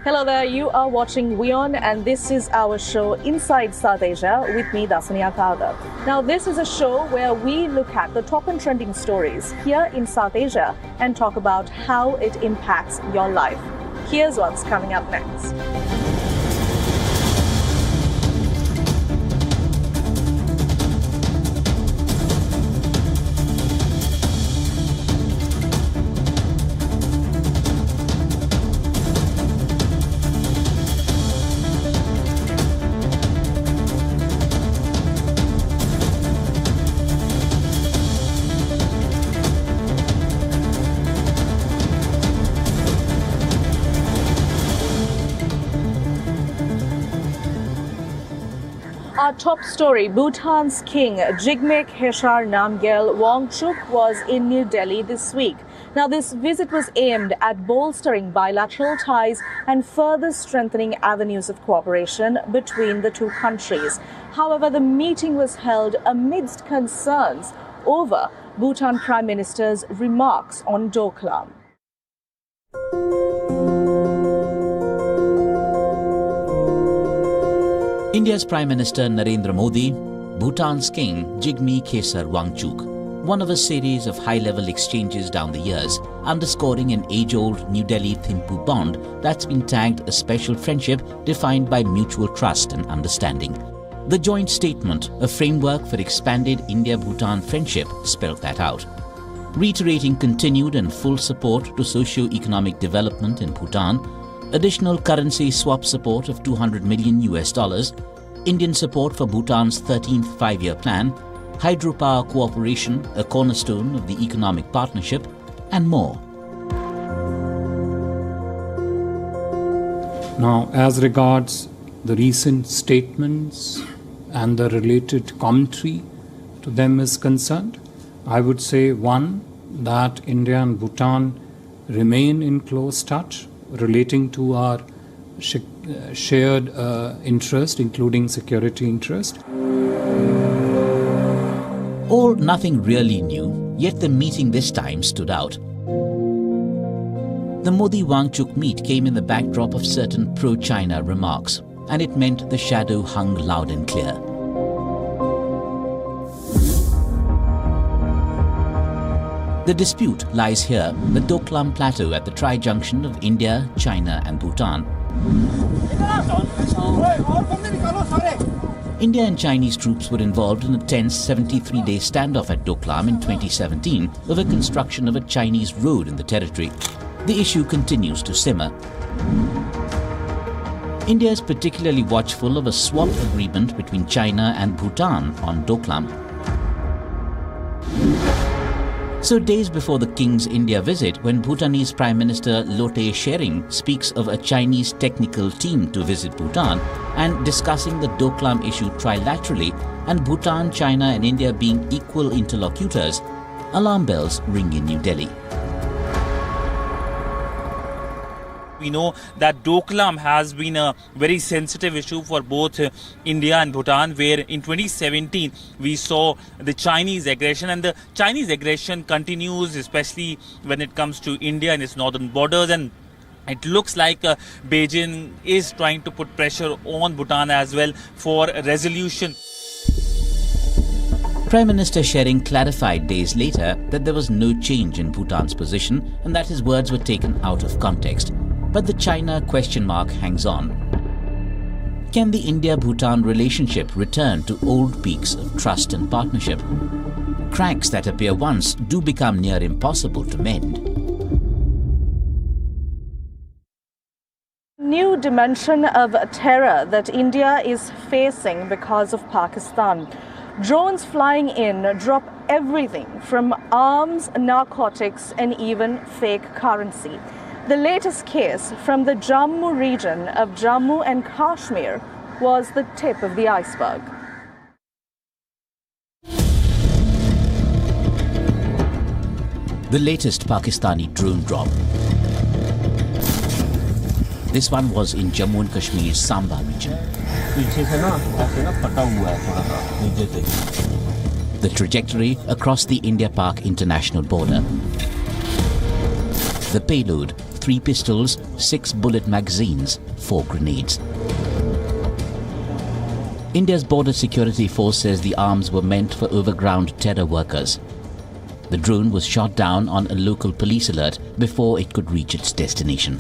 Hello there, you are watching WION and this is our show Inside South Asia with me, Dasuni Athauda. Now this is a show where we look at the top and trending stories here in South Asia and talk about how it impacts your life. Here's what's coming up next. Our top story, Bhutan's king, Jigme Khesar Namgyel Wangchuk, was in New Delhi this week. Now, this visit was aimed at bolstering bilateral ties and further strengthening avenues of cooperation between the two countries. However, the meeting was held amidst concerns over Bhutan Prime Minister's remarks on Doklam. India's Prime Minister Narendra Modi, Bhutan's king Jigme Khesar Wangchuk, one of a series of high-level exchanges down the years, underscoring an age-old New Delhi Thimphu bond that's been tagged a special friendship defined by mutual trust and understanding. The joint statement, a framework for expanded India-Bhutan friendship, spelled that out. Reiterating continued and full support to socio-economic development in Bhutan, additional currency swap support of $200 million, Indian support for Bhutan's 13th five-year plan, hydropower cooperation, a cornerstone of the economic partnership, and more. Now, as regards the recent statements and the related commentary to them is concerned, I would say, one, that India and Bhutan remain in close touch relating to our shared interest, including security interest. All nothing really new, yet the meeting this time stood out. The Modi-Wangchuk meet came in the backdrop of certain pro-China remarks, and it meant the shadow hung loud and clear. The dispute lies here, the Doklam Plateau at the tri-junction of India, China and Bhutan. India and Chinese troops were involved in a tense 73-day standoff at Doklam in 2017 over construction of a Chinese road in the territory. The issue continues to simmer. India is particularly watchful of a swap agreement between China and Bhutan on Doklam. So days before the King's India visit, when Bhutanese Prime Minister Lotay Tshering speaks of a Chinese technical team to visit Bhutan and discussing the Doklam issue trilaterally and Bhutan, China and India being equal interlocutors, alarm bells ring in New Delhi. We know that Doklam has been a very sensitive issue for both India and Bhutan, where in 2017 we saw the Chinese aggression, and the Chinese aggression continues, especially when it comes to India and its northern borders, and it looks like Beijing is trying to put pressure on Bhutan as well for a resolution. Prime Minister Tshering clarified days later that there was no change in Bhutan's position and that his words were taken out of context. But the China question mark hangs on. Can the India-Bhutan relationship return to old peaks of trust and partnership? Cracks that appear once do become near impossible to mend. New dimension of terror that India is facing because of Pakistan. Drones flying in drop everything from arms, narcotics, and even fake currency. The latest case from the Jammu region of Jammu and Kashmir was the tip of the iceberg. The latest Pakistani drone drop. This one was in Jammu and Kashmir's Samba region. The trajectory across the India-Pak international border. The payload, 3 pistols, 6 bullet magazines, 4 grenades. India's Border Security Force says the arms were meant for overground terror workers. The drone was shot down on a local police alert before it could reach its destination.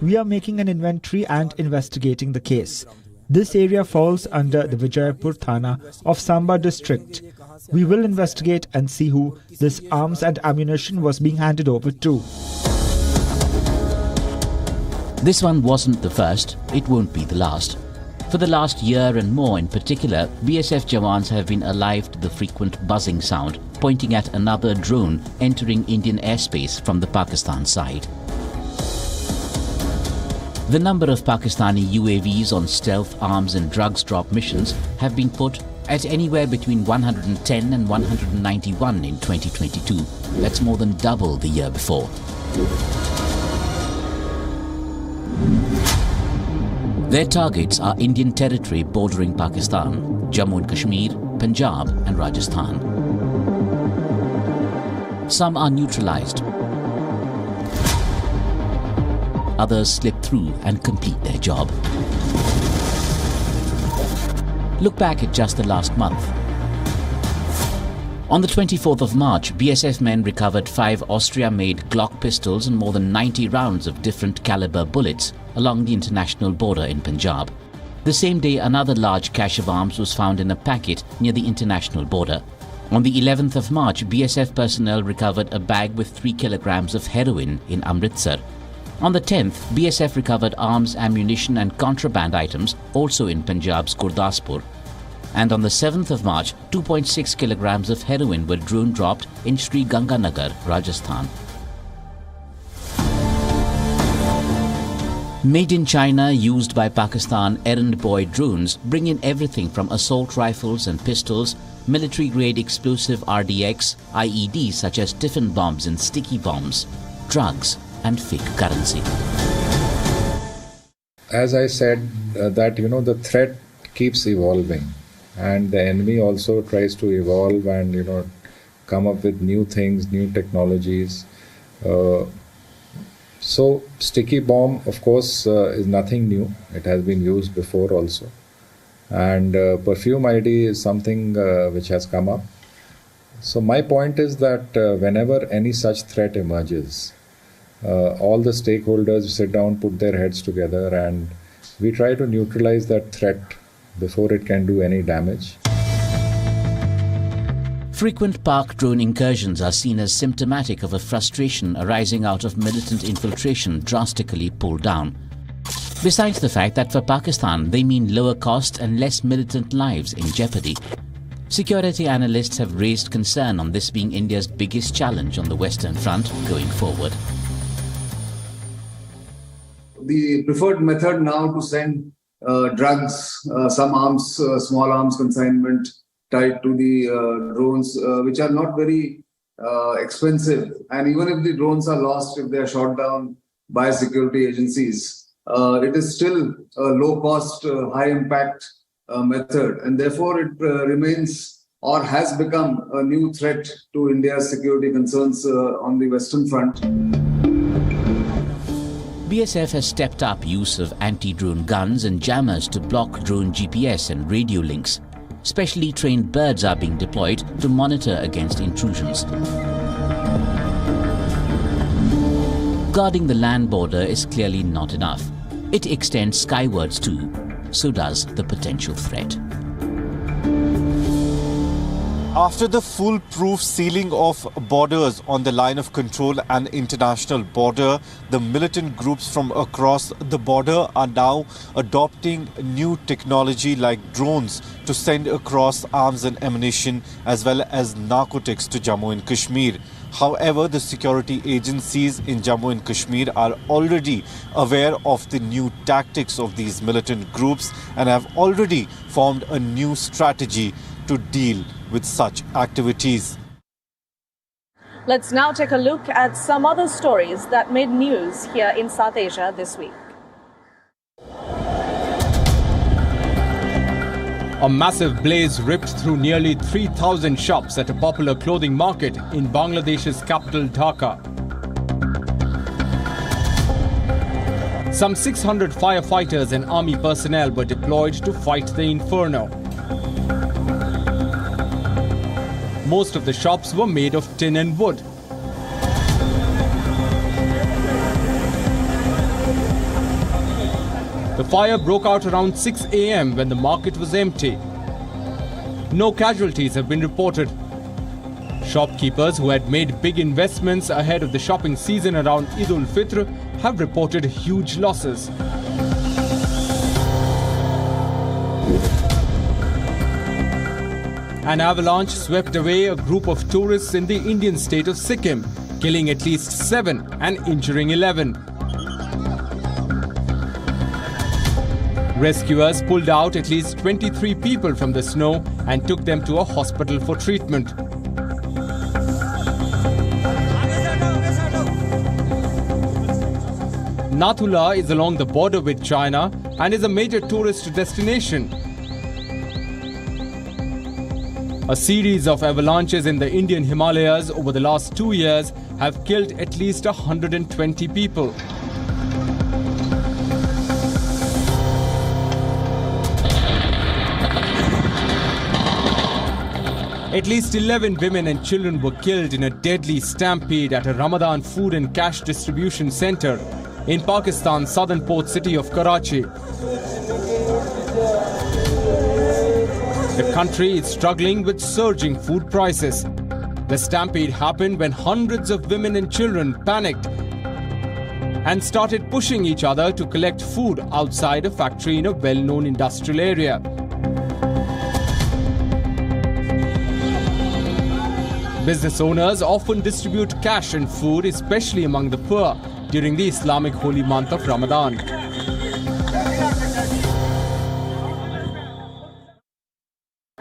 We are making an inventory and investigating the case. This area falls under the Vijaypur Thana of Samba district. We will investigate and see who this arms and ammunition was being handed over to. This one wasn't the first, it won't be the last. For the last year and more in particular, BSF Jawans have been alive to the frequent buzzing sound, pointing at another drone entering Indian airspace from the Pakistan side. The number of Pakistani UAVs on stealth arms and drugs drop missions have been put at anywhere between 110 and 191 in 2022. That's more than double the year before. Their targets are Indian territory bordering Pakistan, Jammu and Kashmir, Punjab and Rajasthan. Some are neutralized. Others slip through and complete their job. Look back at just the last month. On the 24th of March, BSF men recovered 5 Austria-made Glock pistols and more than 90 rounds of different caliber bullets along the international border in Punjab. The same day, another large cache of arms was found in a packet near the international border. On the 11th of March, BSF personnel recovered a bag with 3 kilograms of heroin in Amritsar. On the 10th, BSF recovered arms, ammunition and contraband items also in Punjab's Gurdaspur. And on the 7th of March, 2.6 kilograms of heroin were drone dropped in Sri Ganganagar, Rajasthan. Made in China, used by Pakistan errand boy drones bring in everything from assault rifles and pistols, military-grade explosive RDX, IEDs such as tiffin bombs and sticky bombs, drugs and fake currency. As I said, the threat keeps evolving, and the enemy also tries to evolve and come up with new things, new technologies. So sticky bomb, of course, is nothing new. It has been used before also. And perfume ID is something which has come up. So my point is that whenever any such threat emerges, all the stakeholders sit down, put their heads together, and we try to neutralize that threat before it can do any damage. Frequent Pak drone incursions are seen as symptomatic of a frustration arising out of militant infiltration drastically pulled down. Besides the fact that for Pakistan they mean lower cost and less militant lives in jeopardy. Security analysts have raised concern on this being India's biggest challenge on the Western Front going forward. The preferred method now to send drugs, some arms, small arms consignment tied to the drones, which are not very expensive. And even if the drones are lost, if they are shot down by security agencies, it is still a low-cost, high-impact method. And therefore, it remains or has become a new threat to India's security concerns on the Western Front. BSF has stepped up use of anti-drone guns and jammers to block drone GPS and radio links. Specially trained birds are being deployed to monitor against intrusions. Guarding the land border is clearly not enough. It extends skywards too. So does the potential threat. After the foolproof sealing of borders on the line of control and international border, the militant groups from across the border are now adopting new technology like drones to send across arms and ammunition as well as narcotics to Jammu and Kashmir. However, the security agencies in Jammu and Kashmir are already aware of the new tactics of these militant groups and have already formed a new strategy to deal with such activities. Let's now take a look at some other stories that made news here in South Asia this week. A massive blaze ripped through nearly 3,000 shops at a popular clothing market in Bangladesh's capital Dhaka. Some 600 firefighters and army personnel were deployed to fight the inferno. Most of the shops were made of tin and wood. The fire broke out around 6 a.m. when the market was empty. No casualties have been reported. Shopkeepers who had made big investments ahead of the shopping season around Eid ul-Fitr have reported huge losses. An avalanche swept away a group of tourists in the Indian state of Sikkim, killing at least 7 and injuring 11. Rescuers pulled out at least 23 people from the snow and took them to a hospital for treatment. Nathula is along the border with China and is a major tourist destination. A series of avalanches in the Indian Himalayas over the last 2 years have killed at least 120 people. At least 11 women and children were killed in a deadly stampede at a Ramadan food and cash distribution center in Pakistan's southern port city of Karachi. The country is struggling with surging food prices. The stampede happened when hundreds of women and children panicked and started pushing each other to collect food outside a factory in a well-known industrial area. Business owners often distribute cash and food, especially among the poor, during the Islamic holy month of Ramadan.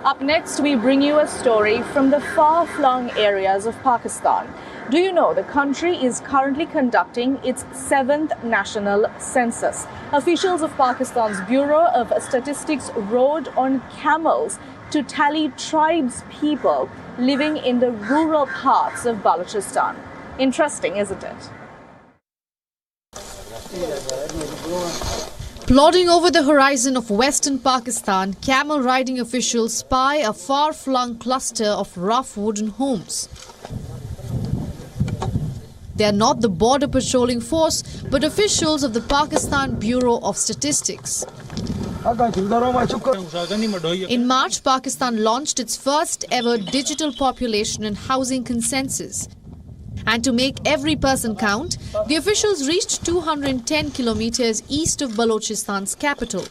Up next, we bring you a story from the far-flung areas of Pakistan. Do you know the country is currently conducting its 7th national census? Officials of Pakistan's Bureau of Statistics rode on camels to tally tribes people living in the rural parts of Balochistan. Interesting, isn't it? Plodding over the horizon of western Pakistan, camel-riding officials spy a far-flung cluster of rough wooden homes. They are not the border patrolling force, but officials of the Pakistan Bureau of Statistics. In March, Pakistan launched its first ever digital population and housing consensus. And to make every person count, the officials reached 210 kilometers east of Balochistan's capital.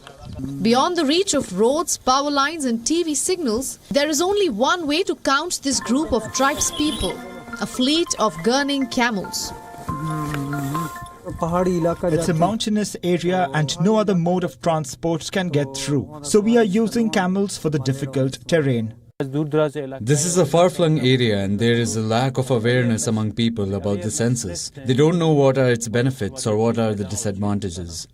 Beyond the reach of roads, power lines and TV signals, there is only one way to count this group of tribespeople: a fleet of gurning camels. It's a mountainous area and no other mode of transport can get through. So we are using camels for the difficult terrain. This is a far-flung area and there is a lack of awareness among people about the census. They don't know what are its benefits or what are the disadvantages.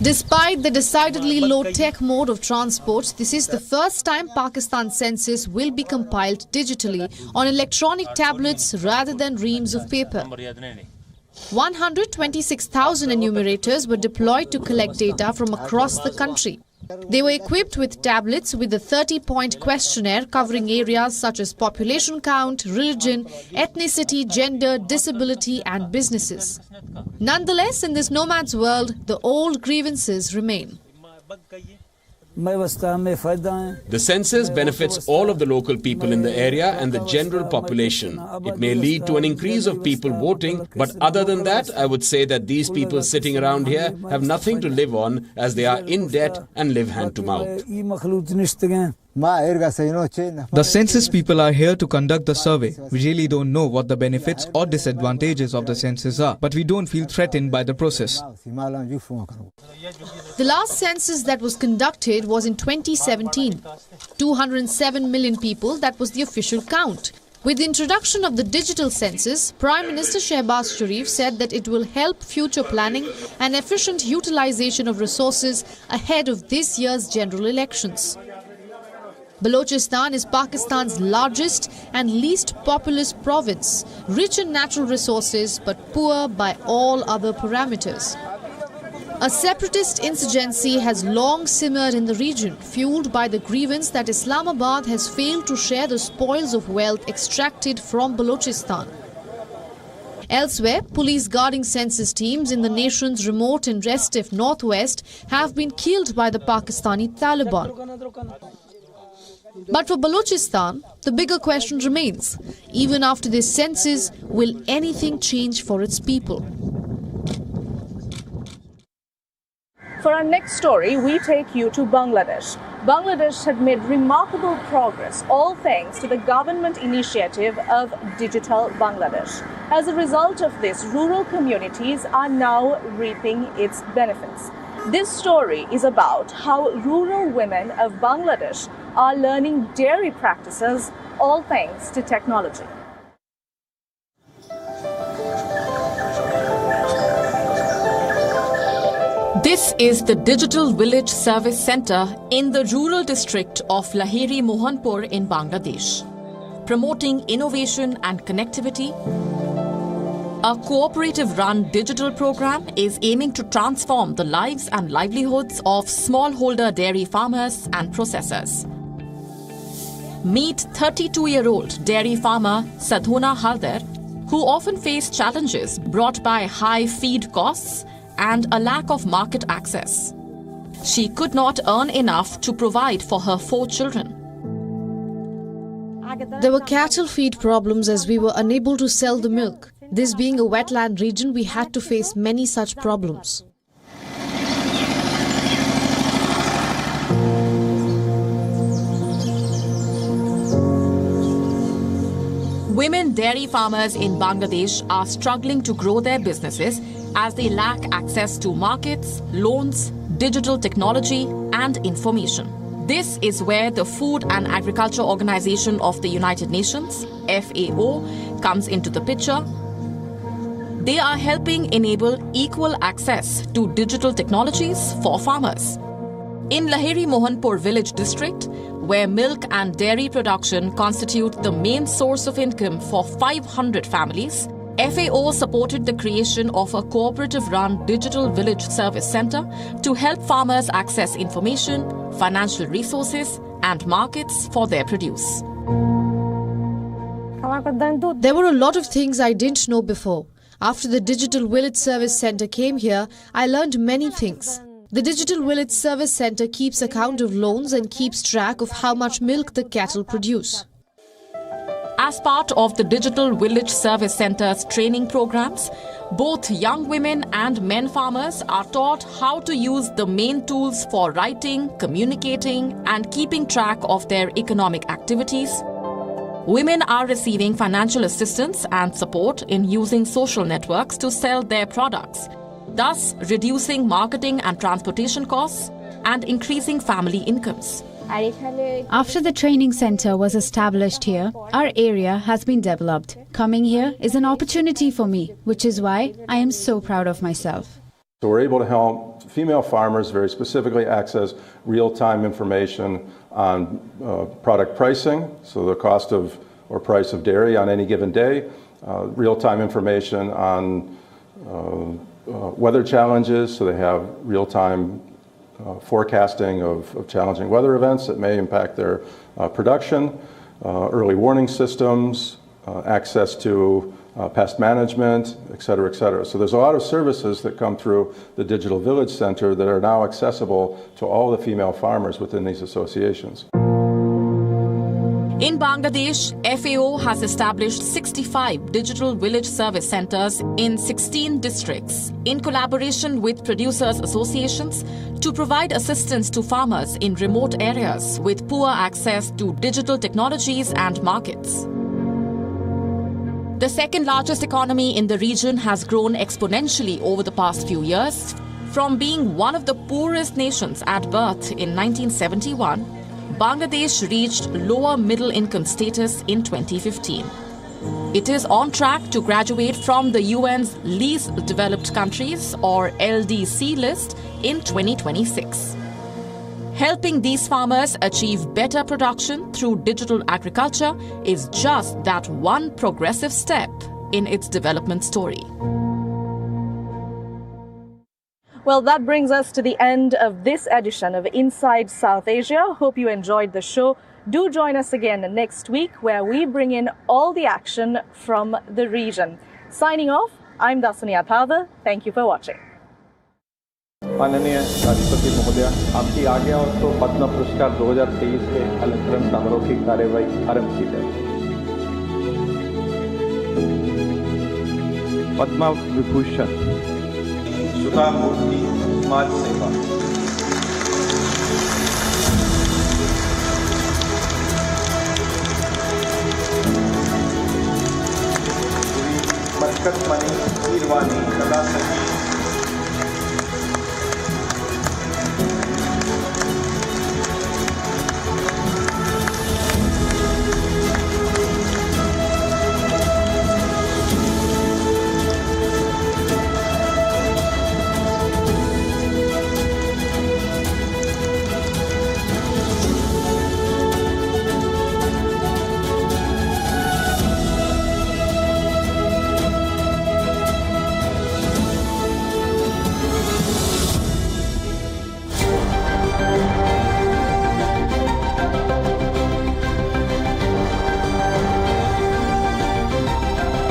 Despite the decidedly low-tech mode of transport, this is the first time Pakistan's census will be compiled digitally on electronic tablets rather than reams of paper. 126,000 enumerators were deployed to collect data from across the country. They were equipped with tablets with a 30-point questionnaire covering areas such as population count, religion, ethnicity, gender, disability and businesses. Nonetheless, in this nomad's world, the old grievances remain. The census benefits all of the local people in the area and the general population. It may lead to an increase of people voting, but other than that, I would say that these people sitting around here have nothing to live on as they are in debt and live hand to mouth. The census people are here to conduct the survey. We really don't know what the benefits or disadvantages of the census are, but we don't feel threatened by the process. The last census that was conducted was in 2017. 207 million people, that was the official count. With the introduction of the digital census, Prime Minister Shehbaz Sharif said that it will help future planning and efficient utilization of resources ahead of this year's general elections. Balochistan is Pakistan's largest and least populous province, rich in natural resources but poor by all other parameters. A separatist insurgency has long simmered in the region, fueled by the grievance that Islamabad has failed to share the spoils of wealth extracted from Balochistan. Elsewhere, police guarding census teams in the nation's remote and restive northwest have been killed by the Pakistani Taliban. But for Balochistan, the bigger question remains. Even after this census, will anything change for its people? For our next story, we take you to Bangladesh. Bangladesh had made remarkable progress, all thanks to the government initiative of Digital Bangladesh. As a result of this, rural communities are now reaping its benefits. This story is about how rural women of Bangladesh are learning dairy practices, all thanks to technology. This is the Digital Village Service Centre in the rural district of Lahiri Mohanpur in Bangladesh. Promoting innovation and connectivity, a cooperative-run digital program is aiming to transform the lives and livelihoods of smallholder dairy farmers and processors. Meet 32-year-old dairy farmer Sadhuna Haldar, who often face challenges brought by high feed costs and a lack of market access. She could not earn enough to provide for her 4 children. There were cattle feed problems as we were unable to sell the milk. This being a wetland region, we had to face many such problems. Women dairy farmers in Bangladesh are struggling to grow their businesses as they lack access to markets, loans, digital technology, and information. This is where the Food and Agriculture Organization of the United Nations, FAO, comes into the picture. They are helping enable equal access to digital technologies for farmers. In Lahiri Mohanpur village district, where milk and dairy production constitute the main source of income for 500 families, FAO supported the creation of a cooperative-run digital village service center to help farmers access information, financial resources, and markets for their produce. There were a lot of things I didn't know before. After the Digital Village Service Center came here, I learned many things. The Digital Village Service Center keeps account of loans and keeps track of how much milk the cattle produce. As part of the Digital Village Service Center's training programs, both young women and men farmers are taught how to use the main tools for writing, communicating, and keeping track of their economic activities. Women are receiving financial assistance and support in using social networks to sell their products, thus reducing marketing and transportation costs and increasing family incomes. After the training center was established here, our area has been developed. Coming here is an opportunity for me, which is why I am so proud of myself. So we're able to help female farmers very specifically access real-time information on product pricing, so the cost of or price of dairy on any given day, real-time information on weather challenges, so they have real-time forecasting of challenging weather events that may impact their production, early warning systems, access to pest management, et cetera, et cetera. So there's a lot of services that come through the Digital Village Center that are now accessible to all the female farmers within these associations. In Bangladesh, FAO has established 65 digital village service centers in 16 districts in collaboration with producers' associations to provide assistance to farmers in remote areas with poor access to digital technologies and markets. The second largest economy in the region has grown exponentially over the past few years. From being one of the poorest nations at birth in 1971, Bangladesh reached lower middle income status in 2015. It is on track to graduate from the UN's Least Developed Countries or LDC list in 2026. Helping these farmers achieve better production through digital agriculture is just that one progressive step in its development story. Well, that brings us to the end of this edition of Inside South Asia. Hope you enjoyed the show. Do join us again next week where we bring in all the action from the region. Signing off, I'm Dasuni Athauda. Thank you for watching. माननीय राष्ट्रपति महोदया, आपकी आज्ञा हो तो पद्म पुरस्कार 2023 के अलंकरण समारोह की कार्यवाही आरंभ की जाए। पद्म विभूषण सुधा मूर्ति समाज सेवा, बरकत मणि कीरवानी कला संगीत